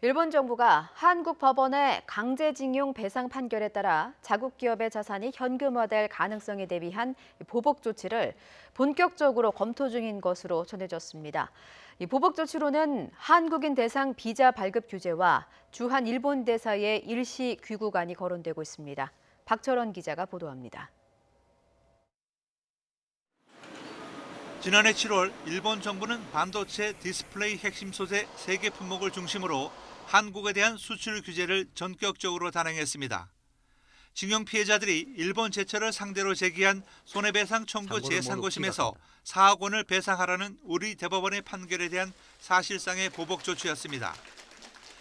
일본 정부가 한국 법원의 강제징용 배상 판결에 따라 자국 기업의 자산이 현금화될 가능성에 대비한 보복 조치를 본격적으로 검토 중인 것으로 전해졌습니다. 이 보복 조치로는 한국인 대상 비자 발급 규제와 주한 일본 대사의 일시 귀국안이 거론되고 있습니다. 박철원 기자가 보도합니다. 지난해 7월 일본 정부는 반도체 디스플레이 핵심 소재 3개 품목을 중심으로 한국에 대한 수출 규제를 전격적으로 단행했습니다. 징용 피해자들이 일본 제철을 상대로 제기한 손해배상 청구 제3고심에서 4억 원을 배상하라는 우리 대법원의 판결에 대한 사실상의 보복 조치였습니다.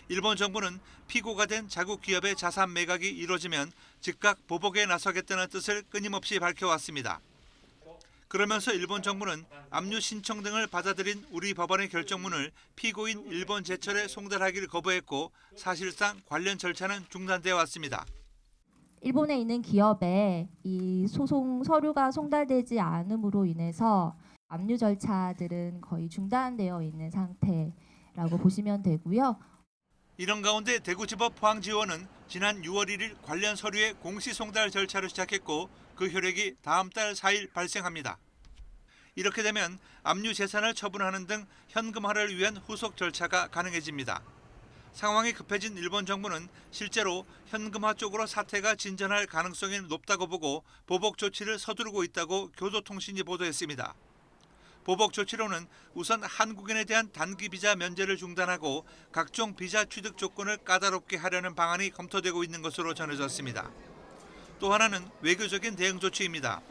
일본 정부는 피고가 된 자국 기업의 자산 매각이 이루어지면 즉각 보복에 나서겠다는 뜻을 끊임없이 밝혀왔습니다. 그러면서 일본 정부는 압류 신청 등을 받아들인 우리 법원의 결정문을 피고인 일본 제철에 송달하기를 거부했고 사실상 관련 절차는 중단되어 왔습니다. 일본에 있는 기업에 이 소송 서류가 송달되지 않음으로 인해서 압류 절차들은 거의 중단되어 있는 상태라고 보시면 되고요. 이런 가운데 대구지법 포항지원은 지난 6월 1일 관련 서류의 공시 송달 절차를 시작했고 그 효력이 다음 달 4일 발생합니다. 이렇게 되면 압류 재산을 처분하는 등 현금화를 위한 후속 절차가 가능해집니다. 상황이 급해진 일본 정부는 실제로 현금화 쪽으로 사태가 진전할 가능성이 높다고 보고 보복 조치를 서두르고 있다고 교도통신이 보도했습니다. 보복 조치로는 우선 한국인에 대한 단기 비자 면제를 중단하고 각종 비자 취득 조건을 까다롭게 하려는 방안이 검토되고 있는 것으로 전해졌습니다. 또 하나는 외교적인 대응 조치입니다.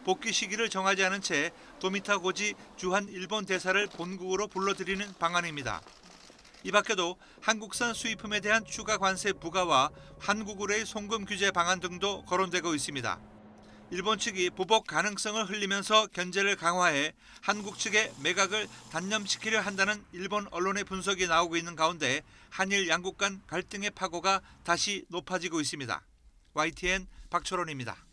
복귀 시기를 정하지 않은 채 도미타 고지 주한 일본 대사를 본국으로 불러들이는 방안입니다. 이 밖에도 한국산 수입품에 대한 추가 관세 부과와 한국 의뢰 송금 규제 방안 등도 거론되고 있습니다. 일본 측이 보복 가능성을 흘리면서 견제를 강화해 한국 측의 매각을 단념시키려 한다는 일본 언론의 분석이 나오고 있는 가운데 한일 양국 간 갈등의 파고가 다시 높아지고 있습니다. YTN 박철원입니다.